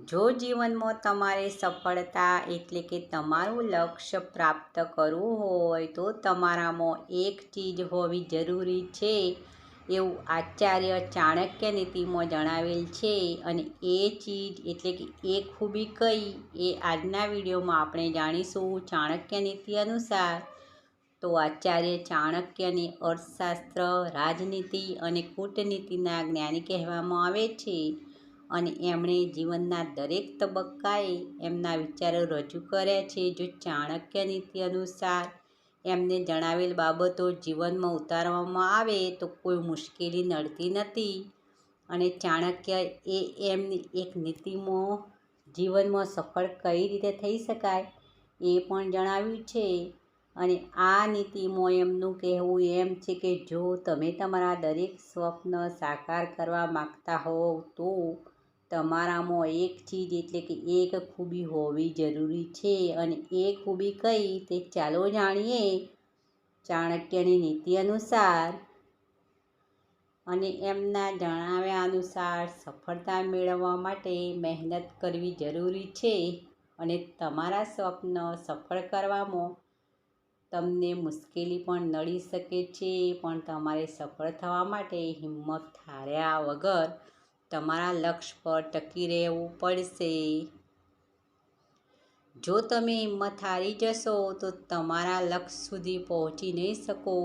જો જીવનમાં તમારે સફળતા એટલે કે તમારું લક્ષ્ય પ્રાપ્ત કરવું હોય તો તમારામાં એક ચીજ હોવી જરૂરી છે એવું આચાર્ય ચાણક્ય નીતિમાં જણાવેલ છે. અને એ ચીજ એટલે કે એ ખૂબી કઈ એ આજના વિડીયોમાં આપણે જાણીશું. ચાણક્ય નીતિ અનુસાર તો આચાર્ય ચાણક્યને અર્થશાસ્ત્ર, રાજનીતિ અને કૂટનીતિના જ્ઞાની કહેવામાં આવે છે. અને એમણે જીવનના દરેક તબક્કાએ એમના વિચારો રજૂ કર્યા છે. જો ચાણક્ય નીતિ અનુસાર એમને જણાવેલ બાબતો જીવનમાં ઉતારવામાં આવે તો કોઈ મુશ્કેલી નડતી નથી. અને ચાણક્ય એમની એક નીતિમાં જીવનમાં સફળ કઈ રીતે થઈ શકાય એ પણ જણાવ્યું છે. અને આ નીતિમાં એમનું કહેવું એમ છે કે જો તમે તમારા દરેક સ્વપ્ન સાકાર કરવા માગતા હોવ તો તમારામાં એક ચીજ એટલે કે એક ખૂબી હોવી જરૂરી છે. અને એ ખૂબી કઈ તે ચાલો જાણીએ ચાણક્યની નીતિ અનુસાર. અને એમના જણાવ્યા અનુસાર સફળતા મેળવવા માટે મહેનત કરવી જરૂરી છે. અને તમારા સ્વપ્ન સફળ કરવામાં તમને મુશ્કેલી પણ નડી શકે છે, પણ તમારે સફળ થવા માટે હિંમત હાર્યા વગર તમારા લક્ષ્ય પર ટકી રહેવું પડશે. જો તમે હિંમત હારી જશો તો તમારા લક્ષ્ય સુધી પહોંચી નહીં શકો.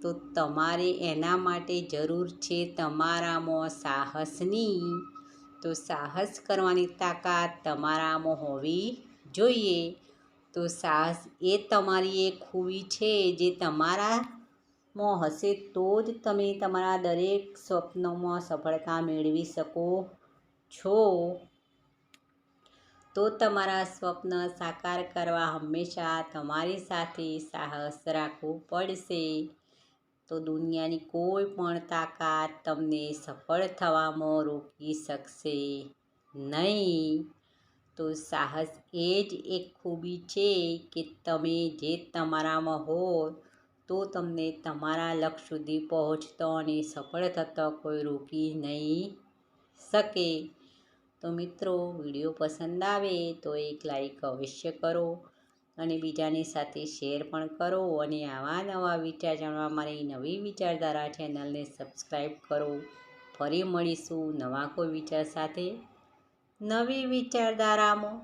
તો તમારે એના માટે જરૂર છે તમારામાં સાહસની. તો સાહસ કરવાની તાકાત તમારામાં હોવી જોઈએ. તો સાહસ એ તમારી એક ખૂબી છે જે તમારામાં હશે તો જ તમે તમારા દરેક સ્વપ્નોમાં સફળતા મેળવી શકો છો. તો તમારા સ્વપ્ન સાકાર કરવા હંમેશા તમારી સાથે સાહસ રાખવું પડશે. તો દુનિયાની કોઈ પણ તાકાત તમને સફળ થવામાં રોકી શકશે નહીં. તો સાહસ એ જ એક ખૂબી છે કે તમે જે તમારામાં હોય તો તમને તમારા લક્ષ્ય સુધી પહોંચતો અને સફળ થતો કોઈ રોકી નહીં શકે. તો મિત્રો, વિડીયો પસંદ આવે તો એક લાઈક અવશ્ય કરો અને બીજાની સાથે શેર પણ કરો. અને આવા નવા વિચાર જાણવા મારી નવી વિચારધારા ચેનલને સબસ્ક્રાઈબ કરો. ફરી મળીશું નવા કોઈ વિચાર સાથે નવી વિચારધારામાં.